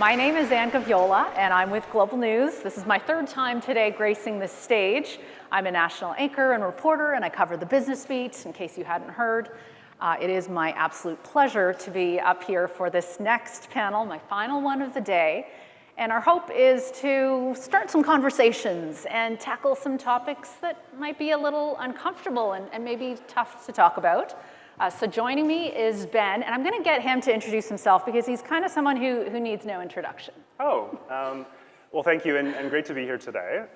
My name is Gaviola, and I'm with Global News. This is my third time today gracing this stage. I'm a national anchor and reporter, and I cover the business beat, in case you hadn't heard. It is my absolute pleasure to be up here for this next panel, my final one of the day. And our hope is to start some conversations and tackle some topics that might be a little uncomfortable and maybe tough to talk about. So joining me is Ben, and I'm going to get him to introduce himself because he's kind of someone who needs no introduction. Well, thank you, and great to be here today.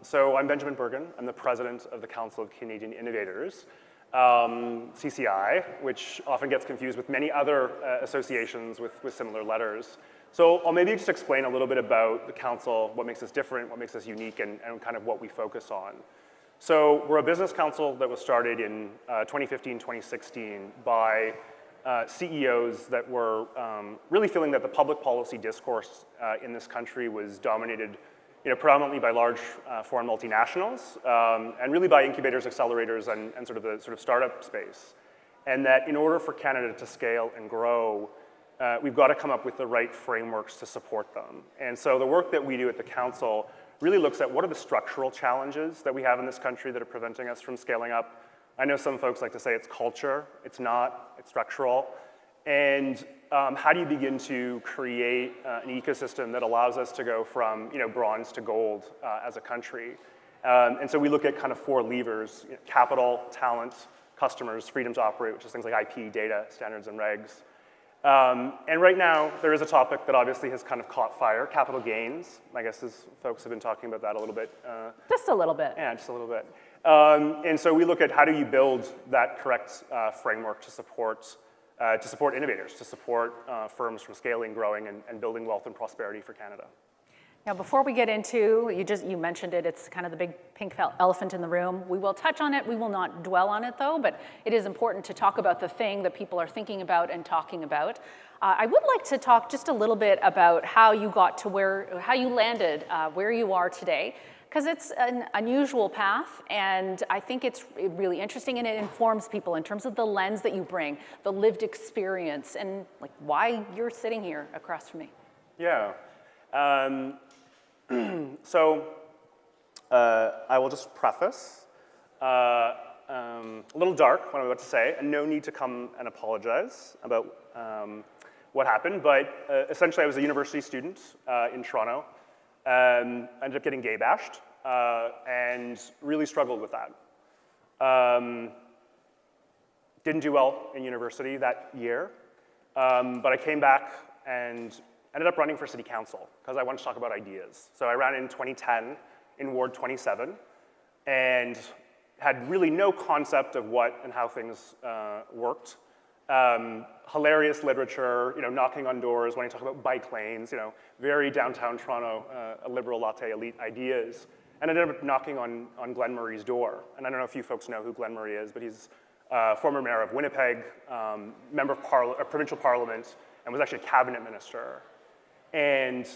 So I'm Benjamin Bergen. I'm the president of the Council of Canadian Innovators, CCI, which often gets confused with many other associations with similar letters. So I'll maybe just explain a little bit about the council, what makes us different, what makes us unique, and kind of what we focus on. So we're a business council that was started in 2015, 2016 by CEOs that were really feeling that the public policy discourse in this country was dominated predominantly by large foreign multinationals and really by incubators, accelerators, and sort of the startup space. And that in order for Canada to scale and grow, we've got to come up with the right frameworks to support them. And so the work that we do at the council really looks at what are the structural challenges that we have in this country that are preventing us from scaling up. I know some folks like to say it's culture. It's not. It's structural. And how do you begin to create an ecosystem that allows us to go from bronze to gold as a country? And so we look at kind of four levers: capital, talent, customers, freedom to operate, which is things like IP, data, standards, and regs. And right now, there is a topic that obviously has kind of caught fire: capital gains. I guess as folks have been talking about that a little bit. Just a little bit. Yeah, just a little bit. And so we look at how do you build that correct framework to support innovators, to support firms from scaling, growing, and building wealth and prosperity for Canada. Now, before we get into, you mentioned it, it's kind of the big pink elephant in the room. We will touch on it, we will not dwell on it though, but it is important to talk about the thing that people are thinking about and talking about. I would like to talk just a little bit about how you got to how you landed where you are today, because it's an unusual path, and I think it's really interesting, and it informs people in terms of the lens that you bring, the lived experience, and like why you're sitting here across from me. Yeah. So I will just preface, a little dark what I'm about to say, and no need to come and apologize about what happened, but essentially I was a university student in Toronto, ended up getting gay bashed, and really struggled with that. Didn't do well in university that year, but I came back and ended up running for city council because I wanted to talk about ideas. So I ran in 2010 in Ward 27 and had really no concept of what and how things worked. Hilarious literature, knocking on doors, wanting to talk about bike lanes, very downtown Toronto, a liberal latte elite ideas. And I ended up knocking on Glenn Murray's door. And I don't know if you folks know who Glenn Murray is, but he's former mayor of Winnipeg, member of provincial parliament, and was actually a cabinet minister. And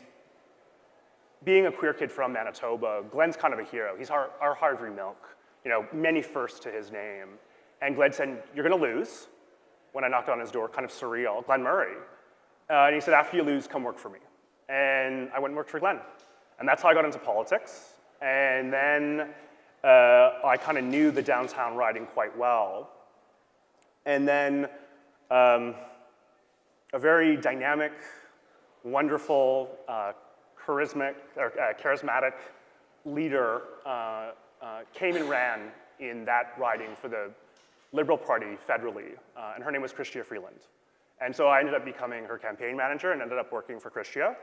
being a queer kid from Manitoba, Glenn's kind of a hero. He's our Harvey Milk, many firsts to his name. And Glenn said, "You're gonna lose." When I knocked on his door, kind of surreal, Glenn Murray. And he said, "After you lose, come work for me." And I went and worked for Glenn. And that's how I got into politics. And then I kind of knew the downtown riding quite well. And then a very dynamic, wonderful, charismatic leader came and ran in that riding for the Liberal Party federally, and her name was Chrystia Freeland. And so I ended up becoming her campaign manager and ended up working for Chrystia.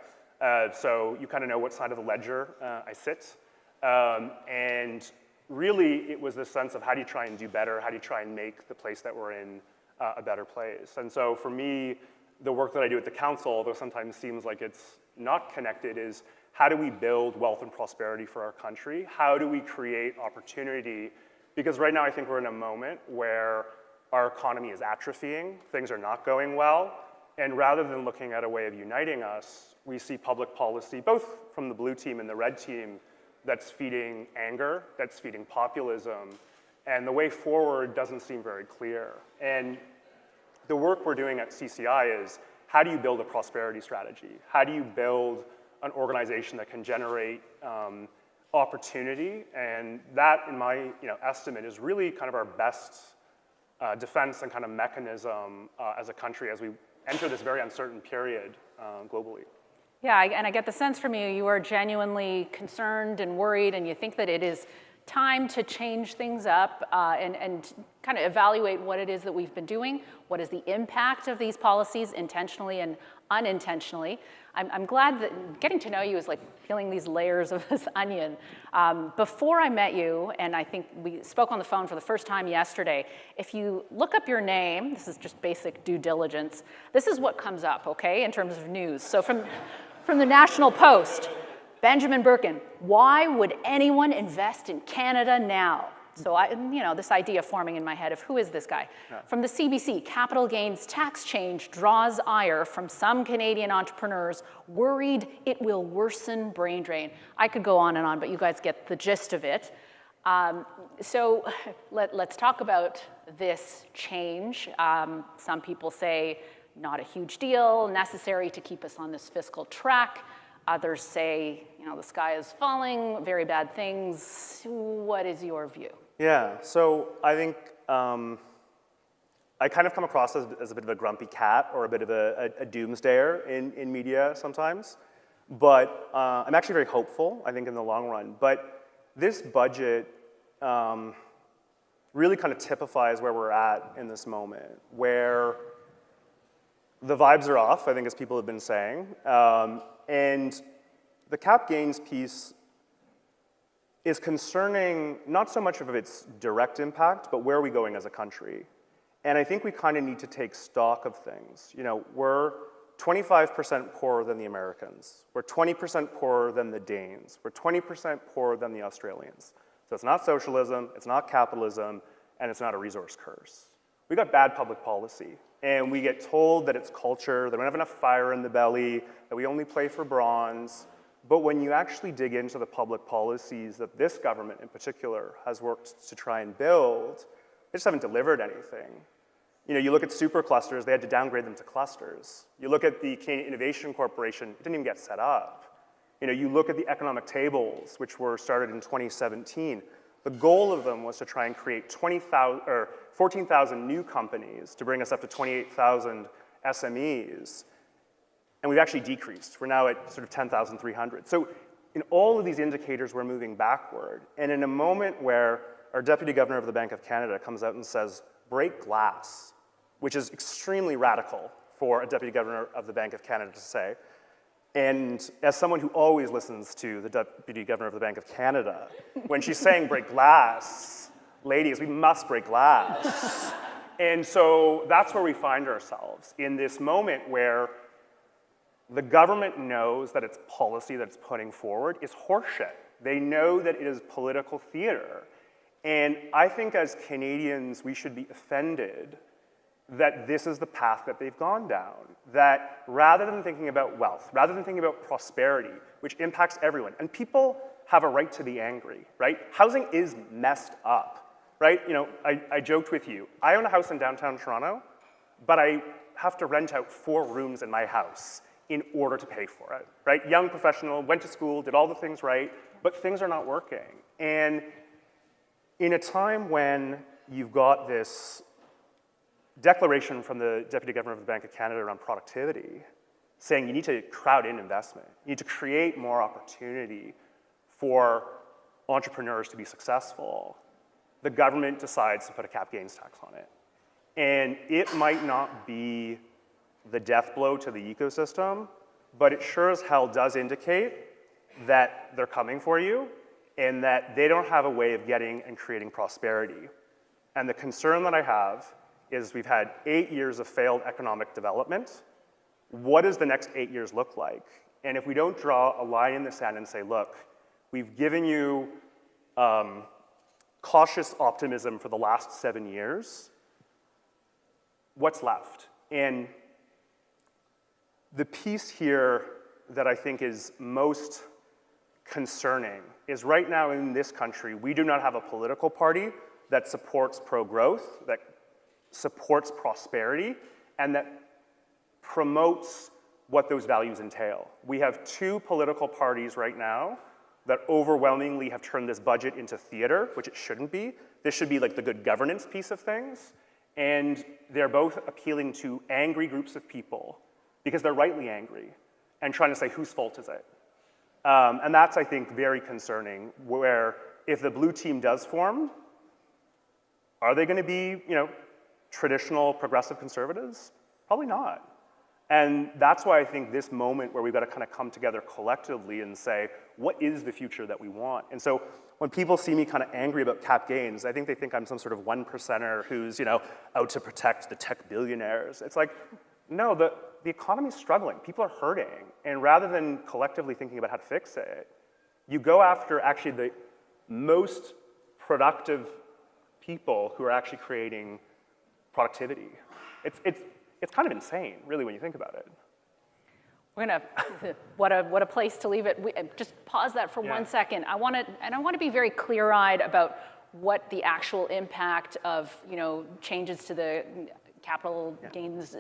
So you kind of know what side of the ledger I sit. And really, it was this sense of how do you try and do better, how do you try and make the place that we're in a better place. And so for me, the work that I do at the council, although sometimes seems like it's not connected, is how do we build wealth and prosperity for our country? How do we create opportunity? Because right now I think we're in a moment where our economy is atrophying, things are not going well, and rather than looking at a way of uniting us, we see public policy, both from the blue team and the red team, that's feeding anger, that's feeding populism, and the way forward doesn't seem very clear. And the work we're doing at CCI is how do you build a prosperity strategy? How do you build an organization that can generate opportunity? And that, in my estimate, is really kind of our best defense and kind of mechanism as a country as we enter this very uncertain period globally. Yeah, and I get the sense from you, you are genuinely concerned and worried, and you think that it is time to change things up and kind of evaluate what it is that we've been doing, what is the impact of these policies intentionally and unintentionally. I'm glad that getting to know you is like peeling these layers of this onion. Before I met you, and I think we spoke on the phone for the first time yesterday, if you look up your name, this is just basic due diligence, this is what comes up, okay, in terms of news. So from the National Post, Benjamin Bergen, why would anyone invest in Canada now? So this idea forming in my head of who is this guy? Yeah. From the CBC, capital gains tax change draws ire from some Canadian entrepreneurs worried it will worsen brain drain. I could go on and on, but you guys get the gist of it. So let's talk about this change. Some people say not a huge deal, necessary to keep us on this fiscal track. Others say, the sky is falling, very bad things. What is your view? Yeah, so I think I kind of come across as a bit of a grumpy cat or a bit of a doomsdayer in media sometimes. But I'm actually very hopeful, I think, in the long run. But this budget really kind of typifies where we're at in this moment, where the vibes are off, I think, as people have been saying. And the cap gains piece is concerning not so much of its direct impact, but where are we going as a country? And I think we kind of need to take stock of things. We're 25% poorer than the Americans. We're 20% poorer than the Danes. We're 20% poorer than the Australians. So it's not socialism, it's not capitalism, and it's not a resource curse. We got bad public policy. And we get told that it's culture, that we don't have enough fire in the belly, that we only play for bronze. But when you actually dig into the public policies that this government in particular has worked to try and build, they just haven't delivered anything. You look at superclusters, they had to downgrade them to clusters. You look at the Canadian Innovation Corporation, it didn't even get set up. You look at the economic tables, which were started in 2017. The goal of them was to try and create 14,000 new companies to bring us up to 28,000 SMEs. And we've actually decreased. We're now at sort of 10,300. So in all of these indicators, we're moving backward. And in a moment where our Deputy Governor of the Bank of Canada comes out and says, break glass, which is extremely radical for a Deputy Governor of the Bank of Canada to say. And as someone who always listens to the Deputy Governor of the Bank of Canada, when she's saying break glass, ladies, we must break glass. And so that's where we find ourselves, in this moment where the government knows that its policy that it's putting forward is horseshit. They know that it is political theater. And I think as Canadians, we should be offended that this is the path that they've gone down. That rather than thinking about wealth, rather than thinking about prosperity, which impacts everyone, and people have a right to be angry, right? Housing is messed up, right? I joked with you. I own a house in downtown Toronto, but I have to rent out 4 rooms in my house in order to pay for it, right? Young professional, went to school, did all the things right, but things are not working. And in a time when you've got this declaration from the Deputy Governor of the Bank of Canada around productivity, saying you need to crowd in investment, you need to create more opportunity for entrepreneurs to be successful, the government decides to put a cap gains tax on it. And it might not be the death blow to the ecosystem, but it sure as hell does indicate that they're coming for you and that they don't have a way of getting and creating prosperity. And the concern that I have is we've had 8 years of failed economic development. What does the next 8 years look like? And if we don't draw a line in the sand and say, look, we've given you cautious optimism for the last 7 years, what's left? And the piece here that I think is most concerning is right now in this country, we do not have a political party that supports pro-growth, that supports prosperity, and that promotes what those values entail. We have two political parties right now that overwhelmingly have turned this budget into theater, which it shouldn't be. This should be like the good governance piece of things. And they're both appealing to angry groups of people because they're rightly angry and trying to say, whose fault is it? And that's, I think, very concerning, where if the blue team does form, are they going to be, traditional progressive conservatives? Probably not. And that's why I think this moment where we've got to kind of come together collectively and say, what is the future that we want? And so when people see me kind of angry about cap gains, I think they think I'm some sort of one percenter who's, out to protect the tech billionaires. It's like, no, the economy's struggling. People are hurting. And rather than collectively thinking about how to fix it, you go after actually the most productive people who are actually creating productivity. It's kind of insane, really, when you think about it. We're gonna, what a place to leave it. Just pause that for 1 second. I want to be very clear-eyed about what the actual impact of changes to the capital gains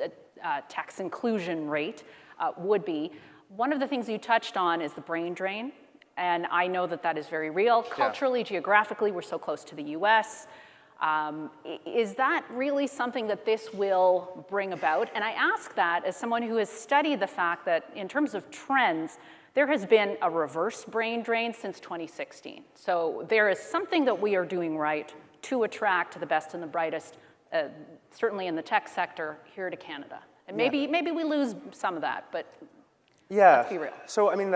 tax inclusion rate would be. One of the things you touched on is the brain drain, and I know that is very real. Culturally, geographically, we're so close to the U.S. Is that really something that this will bring about? And I ask that as someone who has studied the fact that in terms of trends, there has been a reverse brain drain since 2016. So there is something that we are doing right to attract the best and the brightest, certainly in the tech sector, here to Canada. And maybe we lose some of that, but let's be real. So I mean,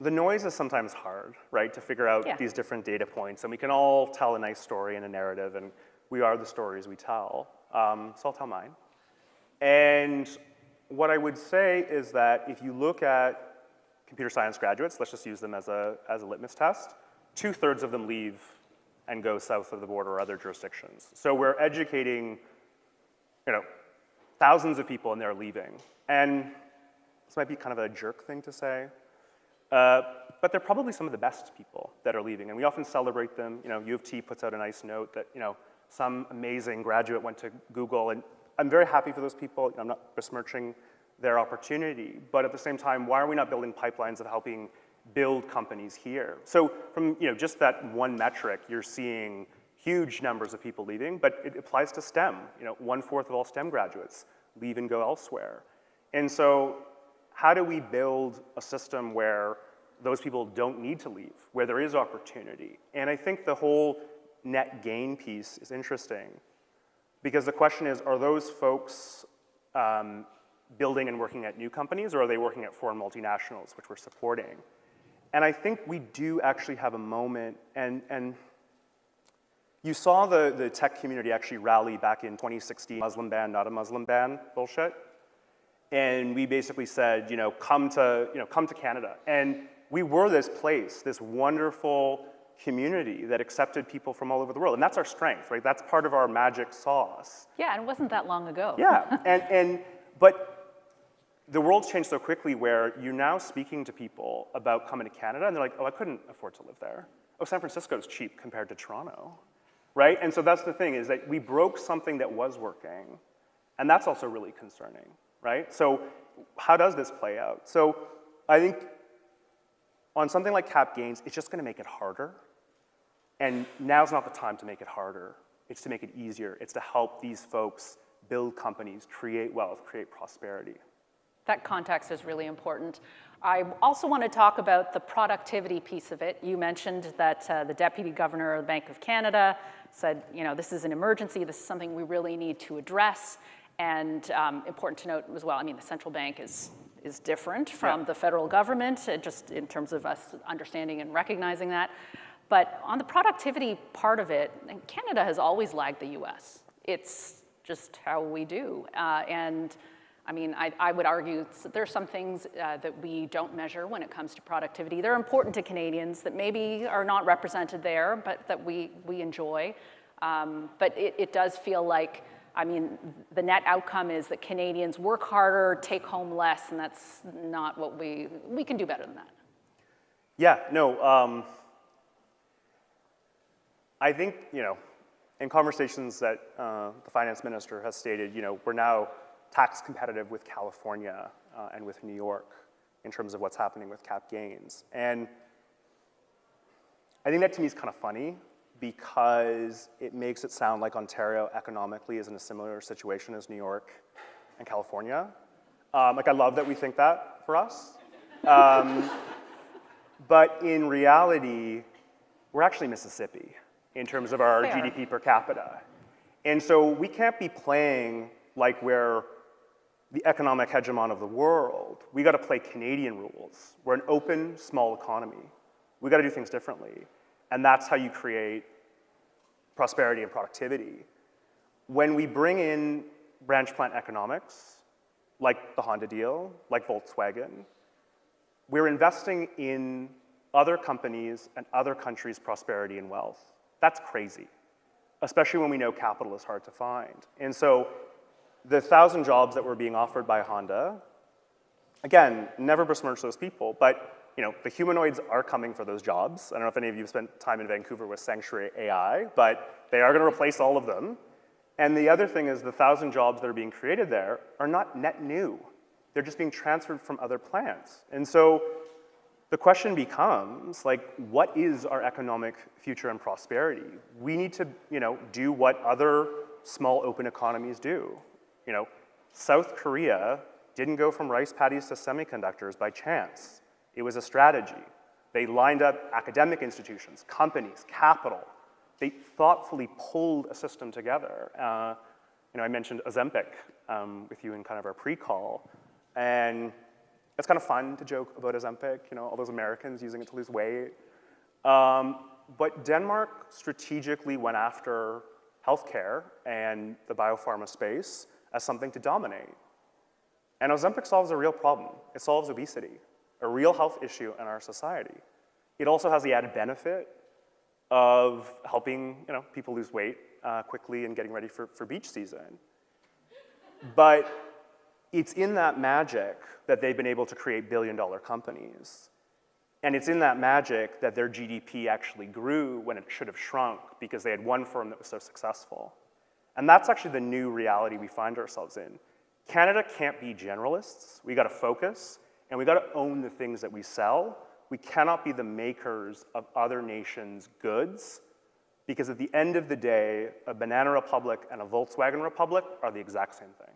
the noise is sometimes hard, right, to figure out these different data points, and we can all tell a nice story and a narrative, and we are the stories we tell. So I'll tell mine. And what I would say is that if you look at computer science graduates, let's just use them as a litmus test, 2/3 of them leave and go south of the border or other jurisdictions. So we're educating, thousands of people and they're leaving. And this might be kind of a jerk thing to say, but they're probably some of the best people that are leaving, and we often celebrate them. U of T puts out a nice note that some amazing graduate went to Google, and I'm very happy for those people. I'm not besmirching their opportunity, but at the same time, why are we not building pipelines of helping build companies here? So from just that one metric, you're seeing huge numbers of people leaving, but it applies to STEM. 1/4 of all STEM graduates leave and go elsewhere, and so how do we build a system where those people don't need to leave, where there is opportunity? And I think the whole net gain piece is interesting, because the question is, are those folks building and working at new companies, or are they working at foreign multinationals, which we're supporting? And I think we do actually have a moment, and you saw the tech community actually rally back in 2016, Muslim ban, not a Muslim ban bullshit. And we basically said, come to Canada. And we were this place, this wonderful community that accepted people from all over the world. And that's our strength, right? That's part of our magic sauce. Yeah, and it wasn't that long ago. Yeah, but the world's changed so quickly where you're now speaking to people about coming to Canada, and they're like, oh, I couldn't afford to live there. Oh, San Francisco's cheap compared to Toronto, right? And so that's the thing, is that we broke something that was working, and that's also really concerning. Right? So how does this play out? So I think on something like cap gains, it's just going to make it harder. And now's not the time to make it harder. It's to make it easier. It's to help these folks build companies, create wealth, create prosperity. That context is really important. I also want to talk about the productivity piece of it. You mentioned that the Deputy Governor of the Bank of Canada said, this is an emergency. This is something we really need to address. And important to note as well, the central bank is different from the federal government, just in terms of us understanding and recognizing that. But on the productivity part of it, Canada has always lagged the US. It's just how we do. And I would argue there are some things that we don't measure when it comes to productivity. They're important to Canadians that maybe are not represented there, but that we enjoy. But it does feel like, the net outcome is that Canadians work harder, take home less, and that's not what we can do better than that. Yeah, no, I think, in conversations that the finance minister has stated, we're now tax competitive with California and with New York in terms of what's happening with cap gains. And I think that to me is kind of funny because it makes it sound like Ontario economically is in a similar situation as New York and California. Like I love that we think that for us. But in reality, we're actually Mississippi in terms of our Fair. GDP per capita. And so we can't be playing like we're the economic hegemon of the world. We got to play Canadian rules. We're an open, small economy. We got to do things differently. And that's how you create prosperity and productivity. When we bring in branch plant economics, like the Honda deal, like Volkswagen, we're investing in other companies and other countries' prosperity and wealth. That's crazy, especially when we know capital is hard to find. And so the 1,000 jobs that were being offered by Honda, again, never besmirch those people, but the humanoids are coming for those jobs. I don't know if any of you have spent time in Vancouver with Sanctuary AI, but they are going to replace all of them. And the other thing is the 1,000 jobs that are being created there are not net new. They're just being transferred from other plants. And so the question becomes, like, what is our economic future and prosperity? We need to, do what other small open economies do. South Korea didn't go from rice paddies to semiconductors by chance. It was a strategy. They lined up academic institutions, companies, capital. They thoughtfully pulled a system together. I mentioned Ozempic with you in kind of our pre-call, and it's kind of fun to joke about Ozempic, all those Americans using it to lose weight. But Denmark strategically went after healthcare and the biopharma space as something to dominate. And Ozempic solves a real problem. It solves obesity, a real health issue in our society. It also has the added benefit of helping people lose weight quickly and getting ready for beach season. But it's in that magic that they've been able to create billion-dollar companies. And it's in that magic that their GDP actually grew when it should have shrunk because they had one firm that was so successful. And that's actually the new reality we find ourselves in. Canada can't be generalists. We got to focus, and we got to own the things that we sell. We cannot be the makers of other nations' goods, because at the end of the day, a Banana Republic and a Volkswagen Republic are the exact same thing.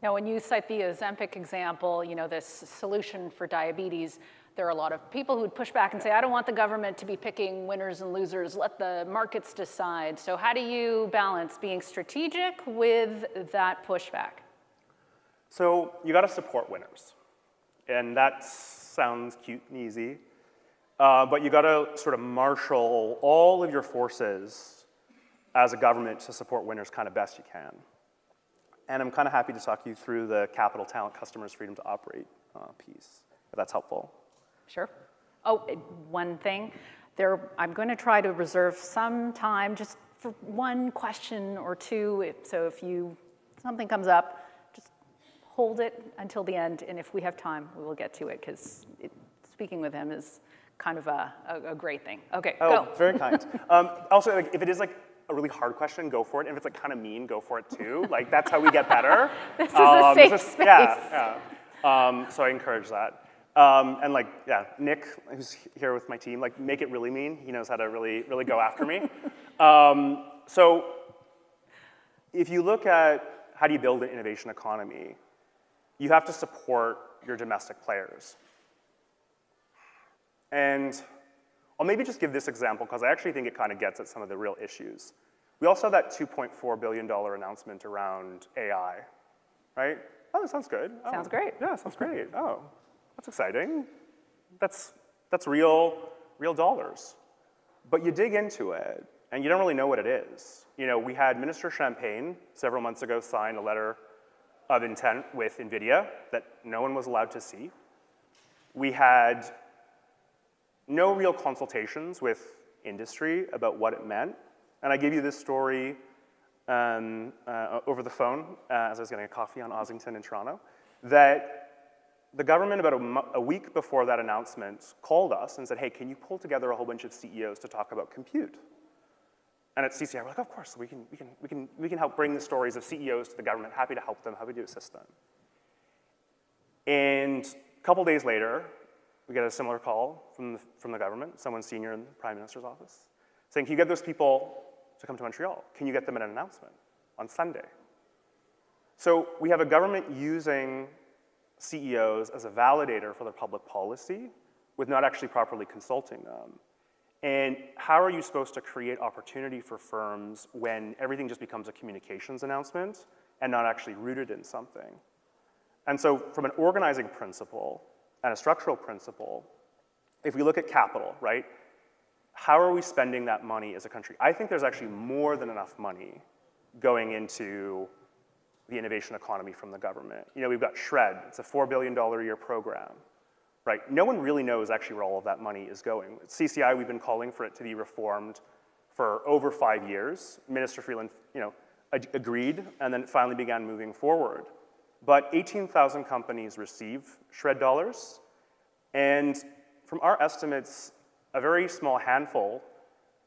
Now, when you cite the Ozempic example, this solution for diabetes, there are a lot of people who would push back and say, I don't want the government to be picking winners and losers, let the markets decide. So how do you balance being strategic with that pushback? So you got to support winners. And that sounds cute and easy. But you got to sort of marshal all of your forces as a government to support winners kind of best you can. And I'm kind of happy to talk you through the capital, talent, customers, freedom to operate piece, if that's helpful. Sure. Oh, one thing. I'm going to try to reserve some time just for one question or two. So if something comes up, just hold it until the end. And if we have time, we will get to it, because speaking with him is kind of a great thing. Okay, go. Oh, very kind. Also, if it is a really hard question, go for it. And if it's kind of mean, go for it too. That's how we get better. This is a safe space. Yeah. So I encourage that. And Nick, who's here with my team, make it really mean. He knows how to really, really go after me. So if you look at how do you build an innovation economy, you have to support your domestic players. And I'll maybe just give this example, because I actually think it kind of gets at some of the real issues. We also have that $2.4 billion announcement around AI, right? Oh, that sounds good. Oh, sounds great. Yeah, sounds great. Oh, that's exciting. That's real dollars. But you dig into it, and you don't really know what it is. We had Minister Champagne several months ago sign a letter of intent with NVIDIA that no one was allowed to see. We had no real consultations with industry about what it meant. And I gave you this story over the phone as I was getting a coffee on Ossington in Toronto, that the government about a week before that announcement called us and said, hey, can you pull together a whole bunch of CEOs to talk about compute? And at CCI, we're like, of course, we can help bring the stories of CEOs to the government, happy to help them, happy to assist them. And a couple days later, we get a similar call from the government, someone senior in the Prime Minister's office, saying, can you get those people to come to Montreal? Can you get them an announcement on Sunday? So we have a government using CEOs as a validator for their public policy with not actually properly consulting them. And how are you supposed to create opportunity for firms when everything just becomes a communications announcement and not actually rooted in something? And so from an organizing principle and a structural principle, if we look at capital, right, how are we spending that money as a country? I think there's actually more than enough money going into the innovation economy from the government. You know, we've got SHRED, it's a $4 billion a year program. Right, no one really knows actually where all of that money is going. At CCI, we've been calling for it to be reformed for over 5 years. Minister Freeland, agreed, and then it finally began moving forward. But 18,000 companies receive SHRED dollars, and from our estimates, a very small handful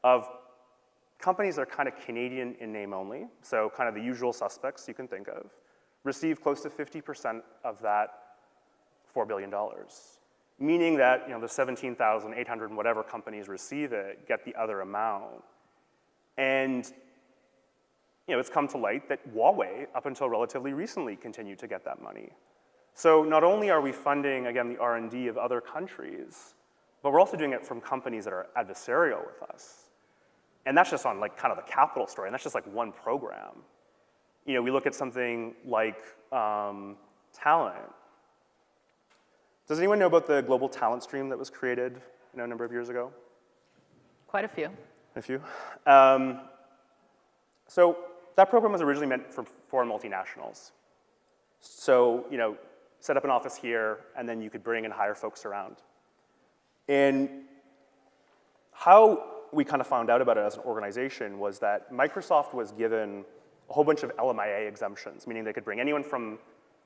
of companies that are kind of Canadian in name only, so kind of the usual suspects you can think of, receive close to 50% of that $4 billion. Meaning that the 17,800 and whatever companies receive it get the other amount. And it's come to light that Huawei, up until relatively recently, continued to get that money. So not only are we funding, again, the R&D of other countries, but we're also doing it from companies that are adversarial with us. And that's just on kind of the capital story, and that's just one program. We look at something like talent. Does anyone know about the global talent stream that was created a number of years ago? Quite a few. A few. So that program was originally meant for foreign multinationals. So, set up an office here, and then you could bring and hire folks around. And how we kind of found out about it as an organization was that Microsoft was given a whole bunch of LMIA exemptions, meaning they could bring anyone from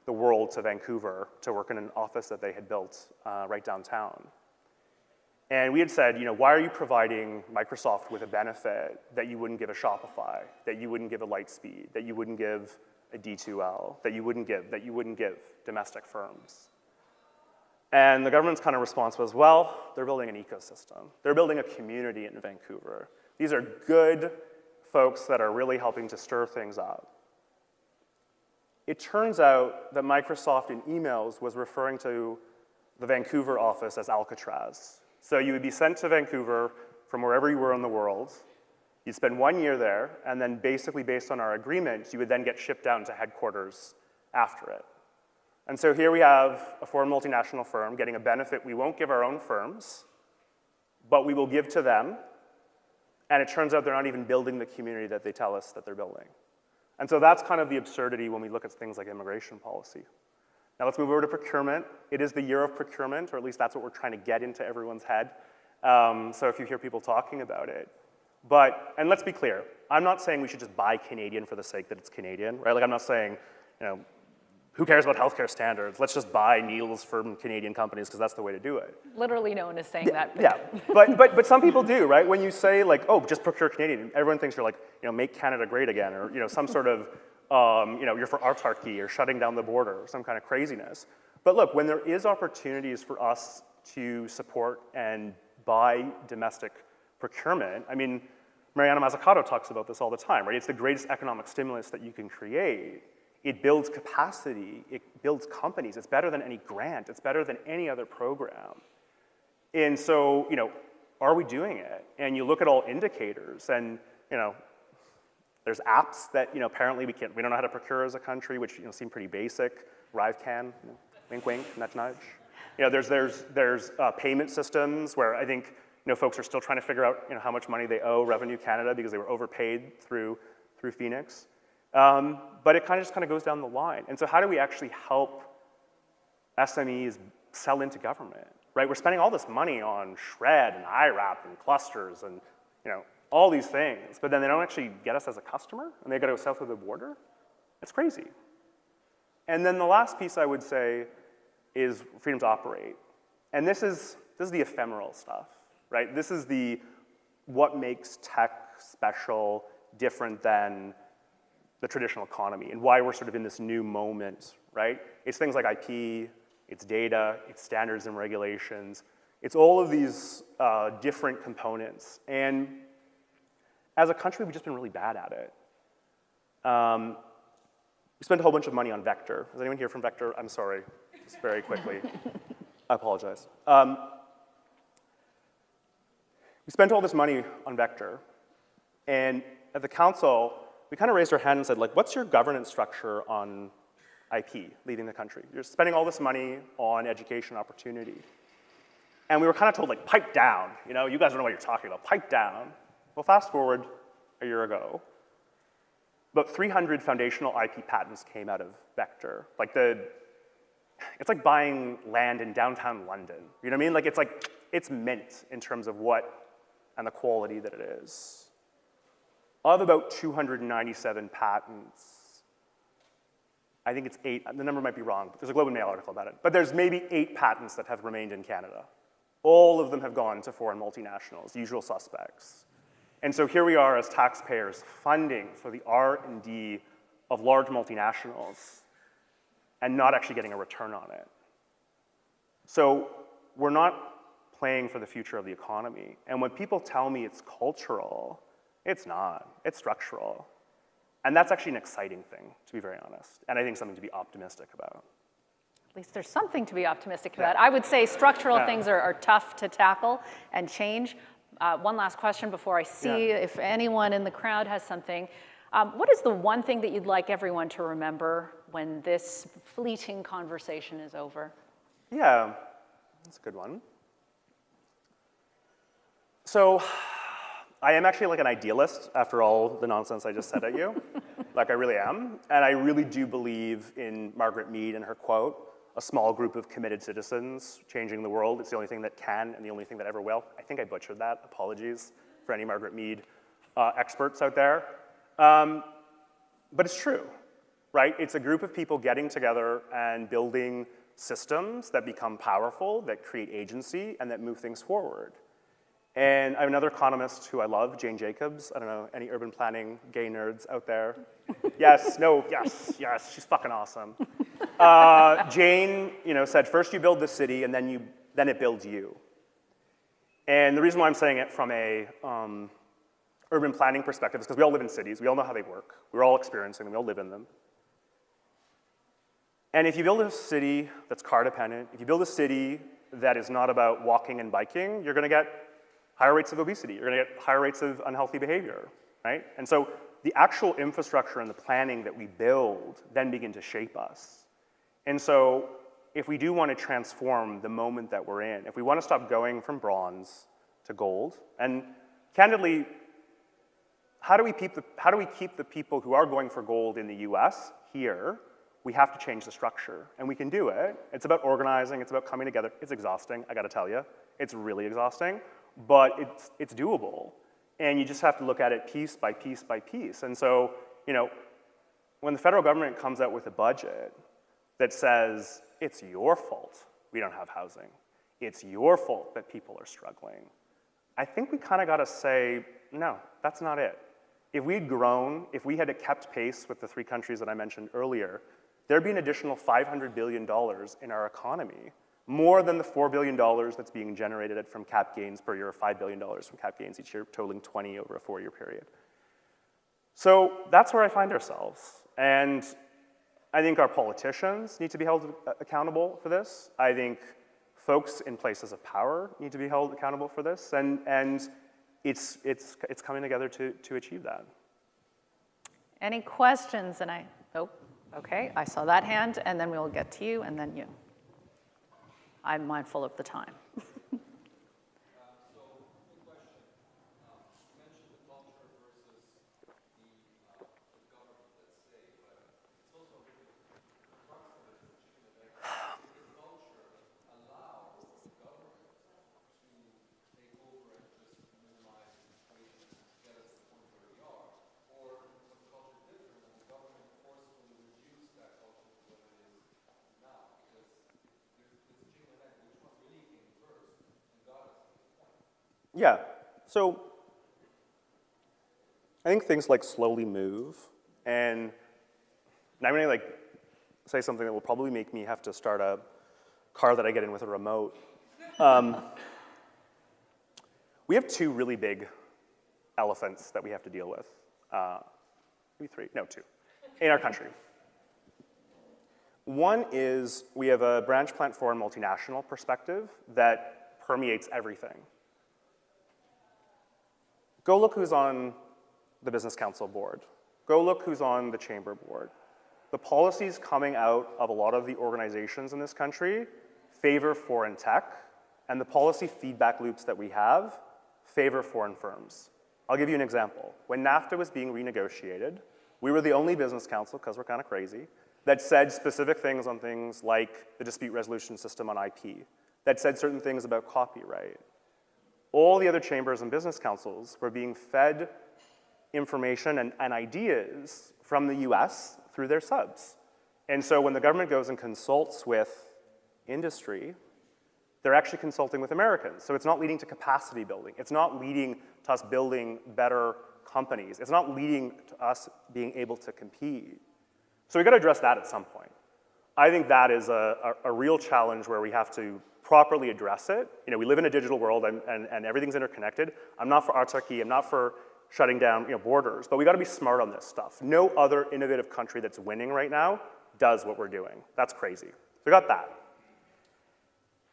the world to Vancouver to work in an office that they had built right downtown. And we had said, why are you providing Microsoft with a benefit that you wouldn't give a Shopify, that you wouldn't give a Lightspeed, that you wouldn't give a D2L, that you wouldn't give domestic firms? And the government's kind of response was, well, they're building an ecosystem. They're building a community in Vancouver. These are good folks that are really helping to stir things up. It turns out that Microsoft in emails was referring to the Vancouver office as Alcatraz. So you would be sent to Vancouver from wherever you were in the world. You'd spend 1 year there, and then basically based on our agreement, you would then get shipped down to headquarters after it. And so here we have a foreign multinational firm getting a benefit we won't give our own firms, but we will give to them, and it turns out they're not even building the community that they tell us that they're building. And so that's kind of the absurdity when we look at things like immigration policy. Now let's move over to procurement. It is the year of procurement, or at least that's what we're trying to get into everyone's head. So if you hear people talking about it. And let's be clear, I'm not saying we should just buy Canadian for the sake that it's Canadian, right? I'm not saying, who cares about healthcare standards? Let's just buy needles from Canadian companies because that's the way to do it. Literally no one is saying that. Yeah, but some people do, right? When you say oh, just procure Canadian, everyone thinks you're make Canada great again, or some sort of, you're for autarky or shutting down the border or some kind of craziness. But look, when there is opportunities for us to support and buy domestic procurement, Mariana Mazzucato talks about this all the time, right? It's the greatest economic stimulus that you can create. It builds capacity, it builds companies. It's better than any grant, it's better than any other program. And so, are we doing it? And you look at all indicators, and there's apps that apparently we don't know how to procure as a country, which seem pretty basic. RiveCan, wink wink, nudge nudge. There's payment systems where I think folks are still trying to figure out how much money they owe Revenue Canada because they were overpaid through Phoenix. But it just goes down the line. And so how do we actually help SMEs sell into government, right? We're spending all this money on SHRED and IRAP and clusters and all these things, but then they don't actually get us as a customer, and they got to go south of the border? It's crazy. And then the last piece I would say is freedom to operate. And this is the ephemeral stuff, right? This is what makes tech special, different than the traditional economy, and why we're sort of in this new moment, right? It's things like IP, it's data, it's standards and regulations. It's all of these different components. And as a country, we've just been really bad at it. We spent a whole bunch of money on Vector. Is anyone here from Vector? I'm sorry, just very quickly. I apologize. We spent all this money on Vector, and at the council, we kind of raised our hand and said, like, what's your governance structure on IP leaving the country? You're spending all this money on education opportunity. And we were kind of told, like, pipe down. You know, you guys don't know what you're talking about. Pipe down. Well, fast forward a year ago, about 300 foundational IP patents came out of Vector. Like it's like buying land in downtown London. You know what I mean? Like, it's mint in terms of what and the quality that it is. Of about 297 patents, I think it's 8, the number might be wrong, but there's a Globe and Mail article about it, but there's maybe 8 patents that have remained in Canada. All of them have gone to foreign multinationals, usual suspects. And so here we are as taxpayers funding for the R&D of large multinationals and not actually getting a return on it. So we're not playing for the future of the economy. And when people tell me it's cultural, it's not, it's structural. And that's actually an exciting thing, to be very honest, and I think something to be optimistic about. At least there's something to be optimistic about. I would say structural things are tough to tackle and change. One last question before I see if anyone in the crowd has something. What is the one thing that you'd like everyone to remember when this fleeting conversation is over? Yeah, that's a good one. So, I am actually like an idealist after all the nonsense I just said at you. Like, I really am. And I really do believe in Margaret Mead and her quote, a small group of committed citizens changing the world. It's the only thing that can and the only thing that ever will. I think I butchered that. Apologies for any Margaret Mead experts out there. But it's true, right? It's a group of people getting together and building systems that become powerful, that create agency, and that move things forward. And I have another economist who I love, Jane Jacobs. I don't know, any urban planning gay nerds out there? Yes, no, yes, she's fucking awesome. Jane, said, first you build the city, and then it builds you. And the reason why I'm saying it from a urban planning perspective is because we all live in cities. We all know how they work. We're all experiencing them. We all live in them. And if you build a city that's car dependent, if you build a city that is not about walking and biking, you're going to get higher rates of obesity. You're going to get higher rates of unhealthy behavior, right? And so the actual infrastructure and the planning that we build then begin to shape us. And so if we do want to transform the moment that we're in, if we want to stop going from bronze to gold, and candidly, how do we keep the people who are going for gold in the US here? We have to change the structure, and we can do it. It's about organizing, it's about coming together. It's exhausting, I gotta tell you. It's really exhausting, but it's doable. And you just have to look at it piece by piece by piece. And so, when the federal government comes out with a budget that says, it's your fault we don't have housing, it's your fault that people are struggling, I think we kind of gotta say, no, that's not it. If we'd grown, if we had kept pace with the 3 countries that I mentioned earlier, there'd be an additional $500 billion in our economy, more than the $4 billion that's being generated from cap gains per year, or $5 billion from cap gains each year, totaling 20 over a 4-year period. So that's where I find ourselves. And I think our politicians need to be held accountable for this. I think folks in places of power need to be held accountable for this. And it's coming together to achieve that. Any questions? And okay, I saw that hand, and then we'll get to you, and then you. I'm mindful of the time. Yeah, so I think things like slowly move, and I'm going to say something that will probably make me have to start a car that I get in with a remote. We have two really big elephants that we have to deal with. Maybe three, no, two, in our country. One is we have a branch plant foreign multinational perspective that permeates everything. Go look who's on the Business Council board. Go look who's on the Chamber board. The policies coming out of a lot of the organizations in this country favor foreign tech, and the policy feedback loops that we have favor foreign firms. I'll give you an example. When NAFTA was being renegotiated, we were the only business council, because we're kind of crazy, that said specific things on things like the dispute resolution system on IP, that said certain things about copyright. All the other chambers and business councils were being fed information and ideas from the US through their subs. And so when the government goes and consults with industry, they're actually consulting with Americans. So it's not leading to capacity building. It's not leading to us building better companies. It's not leading to us being able to compete. So we've got to address that at some point. I think that is a real challenge where we have to properly address it. You know, we live in a digital world and everything's interconnected. I'm not for autarky, I'm not for shutting down borders, but we got to be smart on this stuff. No other innovative country that's winning right now does what we're doing. That's crazy. So we got that.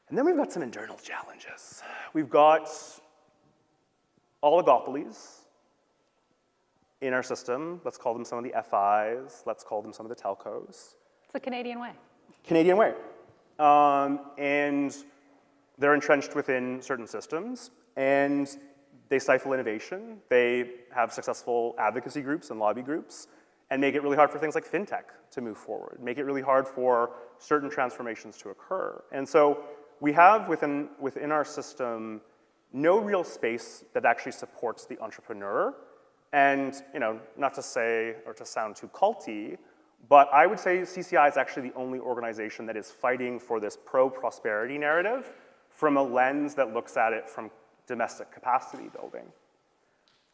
And then we've got some internal challenges. We've got oligopolies in our system. Let's call them some of the FIs. Let's call them some of the telcos. It's the Canadian way. Canadian way. And they're entrenched within certain systems, and they stifle innovation. They have successful advocacy groups and lobby groups, and make it really hard for things like fintech to move forward, make it really hard for certain transformations to occur. And so we have within our system no real space that actually supports the entrepreneur. And not to say or to sound too culty, but I would say CCI is actually the only organization that is fighting for this pro-prosperity narrative from a lens that looks at it from domestic capacity building.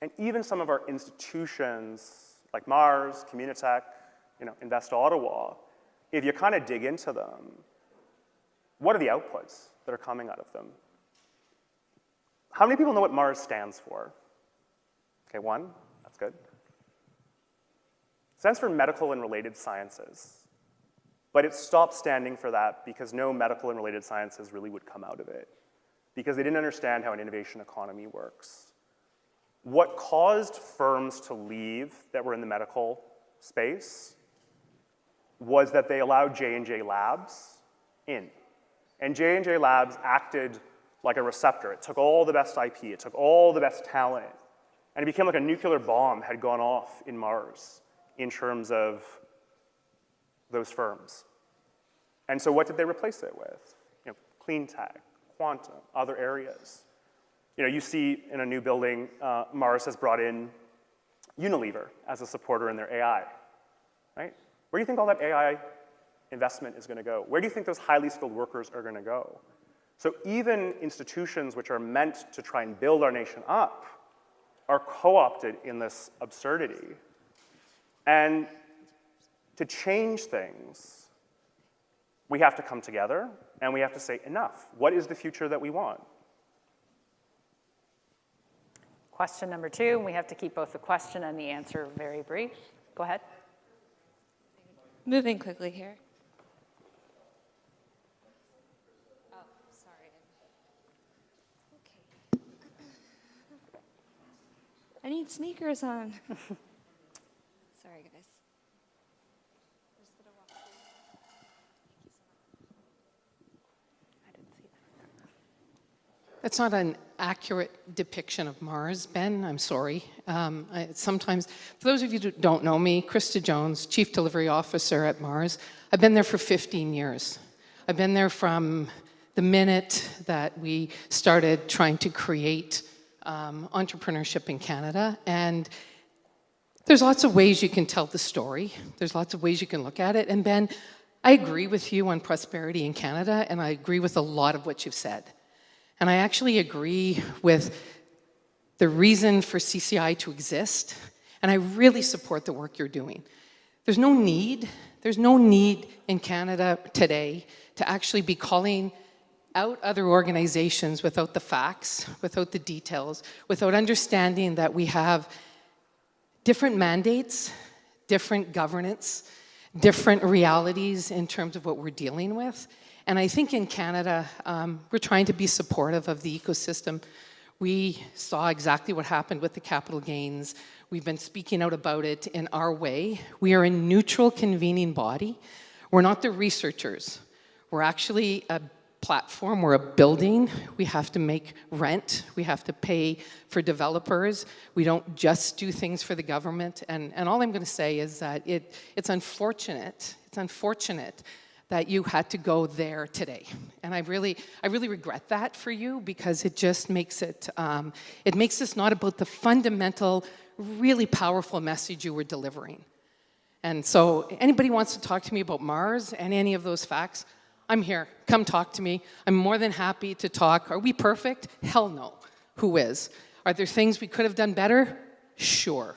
And even some of our institutions, like Mars, Communitech, Invest Ottawa, if you kind of dig into them, what are the outputs that are coming out of them? How many people know what Mars stands for? Okay, one, that's good. It stands for medical and related sciences. But it stopped standing for that because no medical and related sciences really would come out of it, because they didn't understand how an innovation economy works. What caused firms to leave that were in the medical space was that they allowed J&J Labs in. And J&J Labs acted like a receptor. It took all the best IP, it took all the best talent, and it became like a nuclear bomb had gone off in Mars in terms of those firms. And so what did they replace it with? Clean tech, quantum, other areas. You see in a new building, Mars has brought in Unilever as a supporter in their AI, right? Where do you think all that AI investment is going to go? Where do you think those highly skilled workers are going to go? So even institutions which are meant to try and build our nation up are co-opted in this absurdity. And to change things, we have to come together and we have to say, enough. What is the future that we want? Question number 2, and we have to keep both the question and the answer very brief. Go ahead. Moving quickly here. Oh, sorry. Okay. I need sneakers on. Sorry, guys. Just gonna walk through. I didn't see that. That's not an accurate depiction of Mars, Ben. I'm sorry. Sometimes, for those of you who don't know me, Krista Jones, Chief Delivery Officer at Mars. I've been there for 15 years. I've been there from the minute that we started trying to create entrepreneurship in Canada. And there's lots of ways you can tell the story. There's lots of ways you can look at it. And Ben, I agree with you on prosperity in Canada, and I agree with a lot of what you've said. And I actually agree with the reason for CCI to exist And I really support the work you're doing. There's no need in Canada today to actually be calling out other organizations without the facts, without the details, without understanding that we have different mandates, different governance, different realities in terms of what we're dealing with. And I think in Canada, we're trying to be supportive of the ecosystem. We saw exactly what happened with the capital gains. We've been speaking out about it in our way. We are a neutral convening body. We're not the researchers. We're actually a platform, we're a building. We have to make rent. We have to pay for developers. We don't just do things for the government. And all I'm going to say is that it's unfortunate that you had to go there today. And I really regret that for you, because it just makes it makes this not about the fundamental, really powerful message you were delivering. And so anybody wants to talk to me about Mars and any of those facts, I'm here. Come talk to me. I'm more than happy to talk. Are we perfect? Hell no. Who is? Are there things we could have done better? Sure.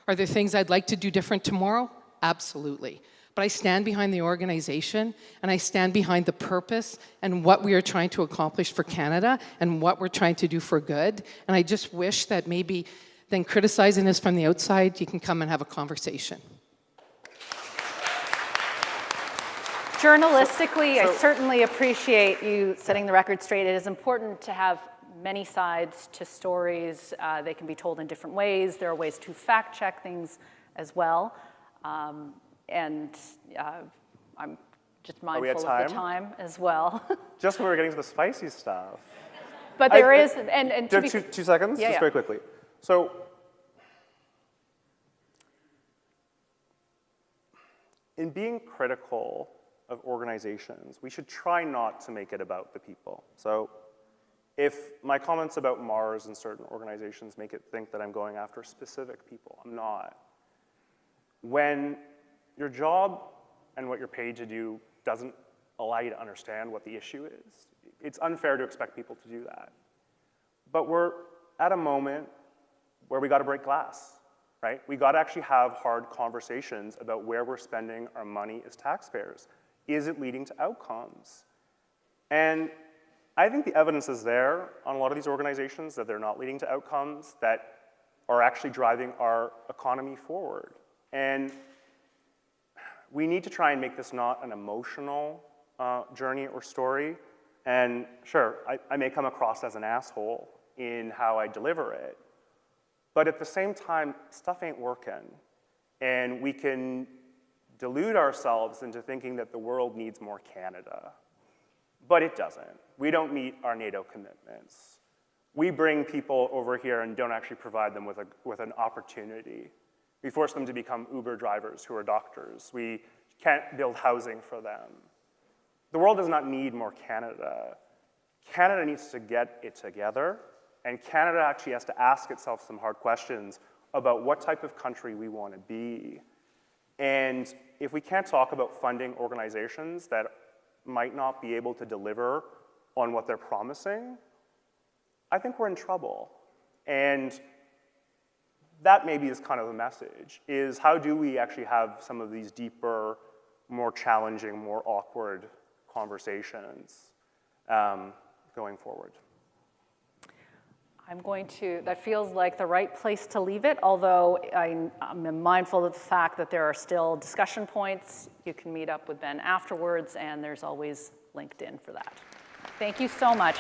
Are there things I'd like to do different tomorrow? Absolutely. But I stand behind the organization, and I stand behind the purpose and what we are trying to accomplish for Canada and what we're trying to do for good. And I just wish that maybe then criticizing us from the outside, you can come and have a conversation. Journalistically, I certainly appreciate you setting the record straight. It is important to have many sides to stories. They can be told in different ways. There are ways to fact check things as well. I'm just mindful of the time as well. Just when we were getting to the spicy stuff. But there is, and to be... Two seconds, yeah, just very quickly. So, in being critical of organizations, we should try not to make it about the people. So if my comments about Mars and certain organizations make it think that I'm going after specific people, I'm not. When your job and what you're paid to do doesn't allow you to understand what the issue is, it's unfair to expect people to do that. But we're at a moment where we gotta break glass, right? We gotta actually have hard conversations about where we're spending our money as taxpayers. Is it leading to outcomes? And I think the evidence is there on a lot of these organizations that they're not leading to outcomes that are actually driving our economy forward. And we need to try and make this not an emotional journey or story. And sure, I may come across as an asshole in how I deliver it, but at the same time, stuff ain't working. And we can delude ourselves into thinking that the world needs more Canada. But it doesn't. We don't meet our NATO commitments. We bring people over here and don't actually provide them with an opportunity. We force them to become Uber drivers who are doctors. We can't build housing for them. The world does not need more Canada. Canada needs to get it together, and Canada actually has to ask itself some hard questions about what type of country we want to be. And if we can't talk about funding organizations that might not be able to deliver on what they're promising, I think we're in trouble. And that maybe is kind of the message, is how do we actually have some of these deeper, more challenging, more awkward conversations going forward? That feels like the right place to leave it, although I'm mindful of the fact that there are still discussion points. You can meet up with Ben afterwards, and there's always LinkedIn for that. Thank you so much.